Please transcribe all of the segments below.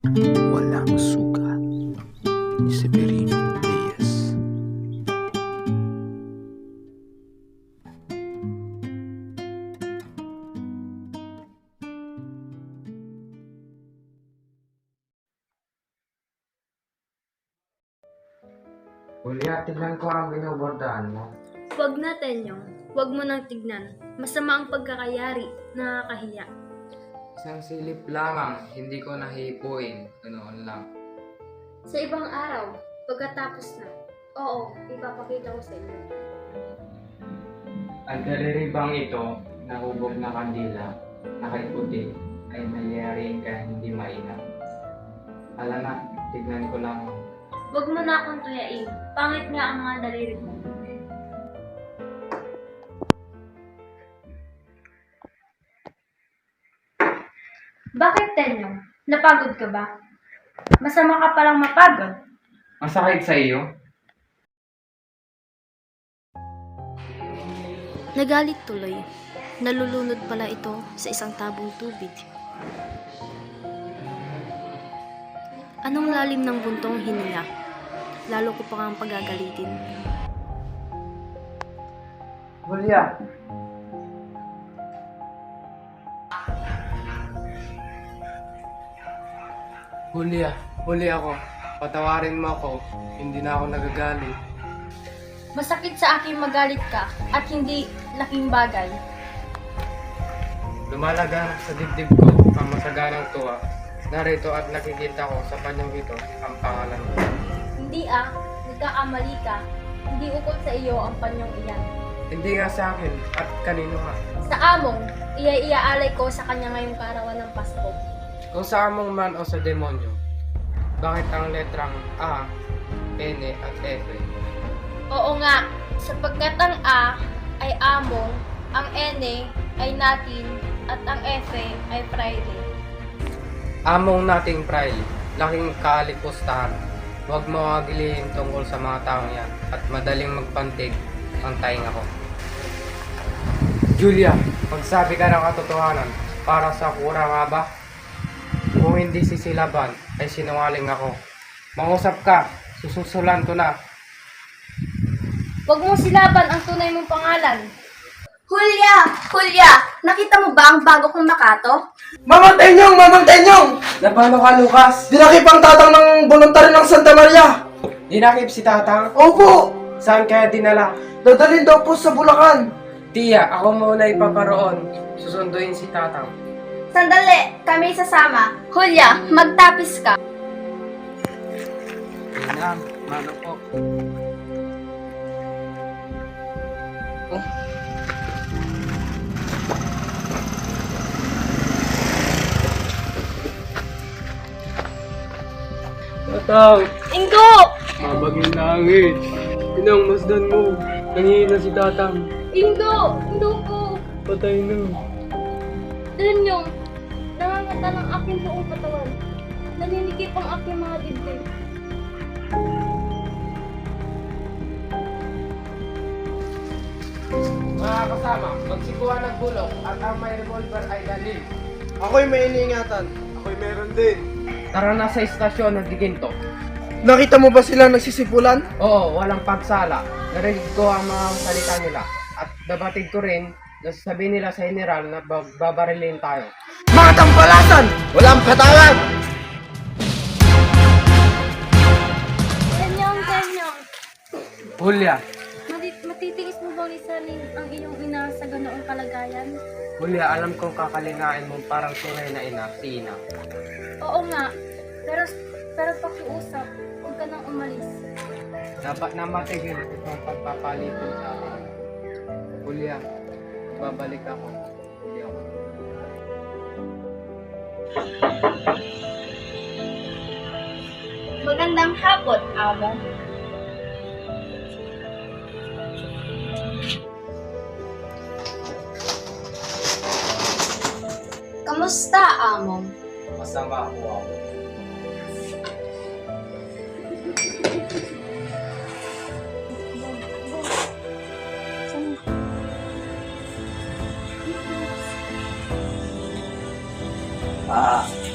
Walang sugat ni Severino Reyes. Julia, tignan ko ang binubordaan mo. Huwag natin yung, huwag mo nang tignan. Masama ang pagkakayari, nakakahiya. Isang silip lamang, hindi ko nahihipuin. Ganoon lang. Sa ibang araw, pagkatapos na, oo, ipapakita ko sa inyo. Ang daliribang ito, nahubog na kandila, nakaiputi, ay nangyayariin kaya hindi mainam. Ala na, tignan ko lang. Huwag mo na akong tuyain. Pangit nga ang mga daliri mo. Bakit, Tenyo? Napagod ka ba? Masama ka palang mapagod. Masakit sa iyo? Nagalit tuloy. Nalulunod pala ito sa isang tabong tubig. Anong lalim ng buntong hininga? Lalo ko pa nga ang pagagalitin. Julia! Julia, huli ako. Patawarin mo ako. Hindi na ako nagagalit. Masakit sa akin magalit ka at hindi laking bagay. Lumalaga sa dibdib ko ang masaganang tuwa. Narito at nakikita ko sa panyong ito ang pangalan ko. Hindi nagkakamali ka. Hindi ukol sa iyo ang panyong iyan. Hindi nga sa akin at kanino nga. Sa among, iaalay ko sa kanya ngayong kaarawan ng Pasko. Kung sa among man o sa demonyo, bakit ang letrang A, N at F? Oo nga, sapagkat ang A ay among, ang N ay natin, at ang F ay Friday. Among nating pray, laking kaalipustahan. Huwag mo agilihin tungkol sa mga taong yan at madaling magpantig ang taing ako. Julia, magsabi ka ng katotohanan para sa kura nga ba? Kung hindi sisilaban, ay sinungaling ako. Mangusap ka, sususulan ko na. Huwag mong silaban ang tunay mong pangalan. Hulya! Hulya! Nakita mo ba ang bago kong makato? Mamang Tenyong! Mamang Tenyong! Napano ka, Lucas? Dinakip ang tatang ng voluntaryo ng Santa Maria! Dinakip si Tatang? Opo! Saan kaya dinala? Dadalhin daw po sa Bulacan! Tiya, ako muna ipaparoon. Susunduin si Tatang. Sandali! Kami sasama. Hulya, magtapis ka. Inang, mano po. Tatang! Ingo! Mabaging langit. Inang masdan mo. Nangihina si Tatang. Ingo! Indo ko! Patay na. Tenyong, nangangata ng aking buong katawan. Naninikip ang aking mga dibdib. Mga kasama, magsikuha ng bulok at ang may revolver ay dalhin. Ako'y may iniingatan. Ako'y meron din. Tara na sa istasyon ng Giginto. Nakita mo ba sila nagsisipulan? Oo, walang pagsala. Narinig ko ang mga salita nila. At dabatid ko rin na sabihin nila sa general na babarilin tayo. Mga tampalasan! Walang patawad! Tenyong! Julia, Matitiis mo bang isanin ang iyong ina sa ganoong kalagayan? Julia, alam kong kakalingain mo parang tunay na ina, si Ina. Oo nga, pero pakiusap, huwag ka nang umalis. Dapat na matigil itong pagpapalito sa akin. Julia, babalik ako. Julia. Magandang hapon, amo. Kamusta, amo? Masama ako ako.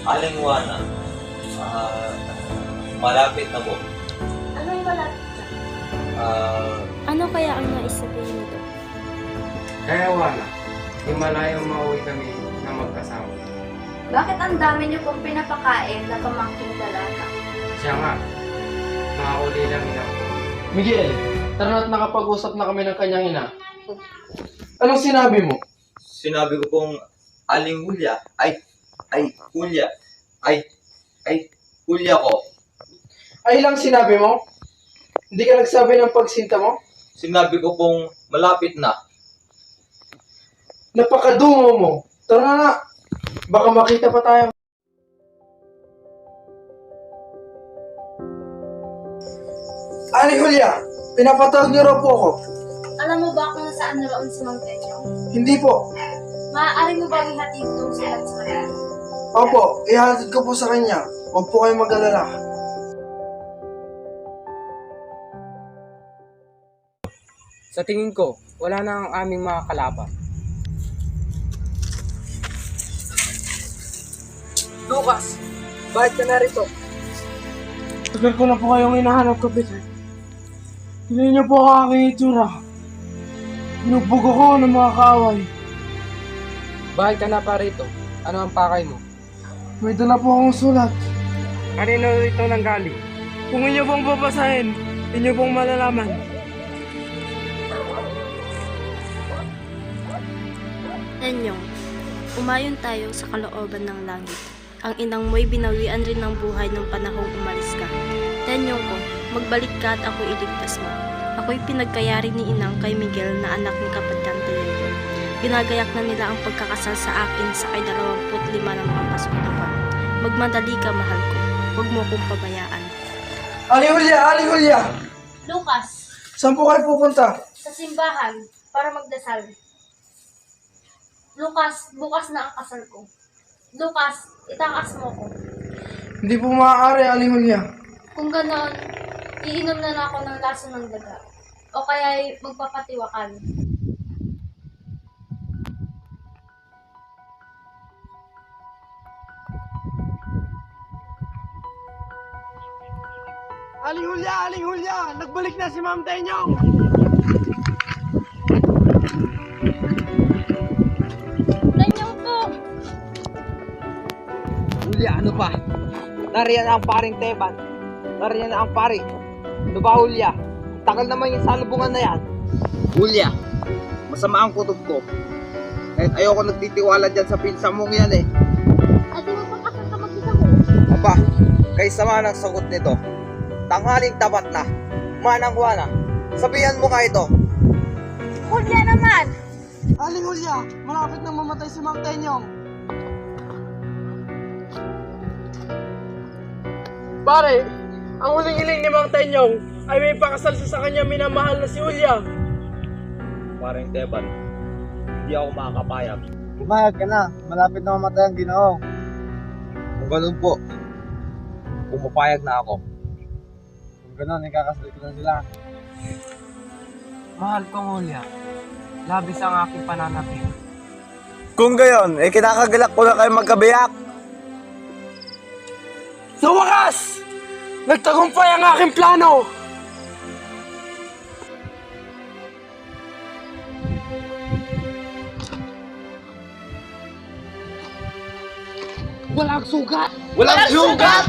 Aling Juana, Malapit na po. Ano yung malapit dyan? Ano kaya ang nais sabihin nito? Kaya wala. Di malayong mauwi kami na magkasama. Bakit ang dami niyo pong pinapakain na pamangking dalaga? Siya nga. Nakakuli lang ina ko. Miguel, tara na't nakapag-usap na kami ng kanyang ina. Anong sinabi mo? Sinabi ko pong Aling Hulya. Hulya. Hulya ko. Ay lang sinabi mo? Hindi ka nagsabi ng pagsinta mo? Sinabi ko pong malapit na. Napakadungo mo. Tara na. Baka makita pa tayo. Aling Julia, pinapatawag niyo raw po ako. Alam mo ba kung nasaan naroon si Mang Tenyo? Hindi po. Maaari mo bang ihatid itong sulat sa kanya? Opo, ihatid ko po sa kanya. Huwag po kayong mag-alala. Sa tingin ko, wala na ang aming mga kalaban. Lucas, bakit ka narito? Tagal ko na po kayong hinahanap, Kapitan. Tingnan niyo po ang aking itsura. Pinubog ako ng mga kaaway. Bakit ka na pa rito? Ano ang pakay mo? May dala po akong sulat. Kanino ito nanggaling? Kung inyo pong babasahin, inyo pong malalaman. Tenyong, umayon tayo sa kalooban ng langit. Ang inang mo'y binawian rin ng buhay nung panahong umalis ka. Tenyong ko, magbalik ka at ako'y iligtas mo. Ako'y pinagkayari ni inang kay Miguel na anak ni Kapitan Telenyo. Ginagayak na nila ang pagkakasal sa akin sa kay 25 ng pampasok na buwan. Magmadali ka, mahal ko. Huwag mo akong pabayaan. Aling Julia! Aling Julia! Lucas, Saan po kayo pupunta? sa simbahan para magdasal. Lucas, bukas na ang kasal ko. Lucas, itakas mo ko. Hindi po maaari, Aling Julia. Kung ganon, iinom na ako ng laso ng daga. O kaya'y magpapatiwakan. Aling Julia! Aling Julia! Nagbalik na si Ma'am Tenyong! Tanyong po! Hulya, ano pa? Nariyan ang paring Teban. Nariyan ang pari. Ano ba, Hulya? Tagal naman yung salubungan na yan. Hulya, masama ang kutob ko. Kahit ayoko nagtitiwala dyan sa pinsa mong yan eh. Ate mo pa kasal ka mag-isa mo. Aba, kay sama ng sagot nito. Tanghaling tapat na. Manang-wana. Sabihan mo nga ito. Hulya naman! Aling Julia! Malapit na mamatay si Ma'am Tenyong! Pare, ang huling hiling ni Mang Tenyong ay may pakasal sa kanya minamahal na si Julia. Paring Teban, hindi ako makakapayag. Pumayag ka na. Malapit na mamatay ang Ginoo. Kung ganun po, pumapayag na ako. Kung ganun, ikakasal ko na sila. Mahal kong Hulya. Labis ang aking pananapin. Kung gayon, kinakagalak ko na kayo magkabiyak. Sa wakas! Nagtagumpay ang aking plano! Walang sugat! Walang sugat!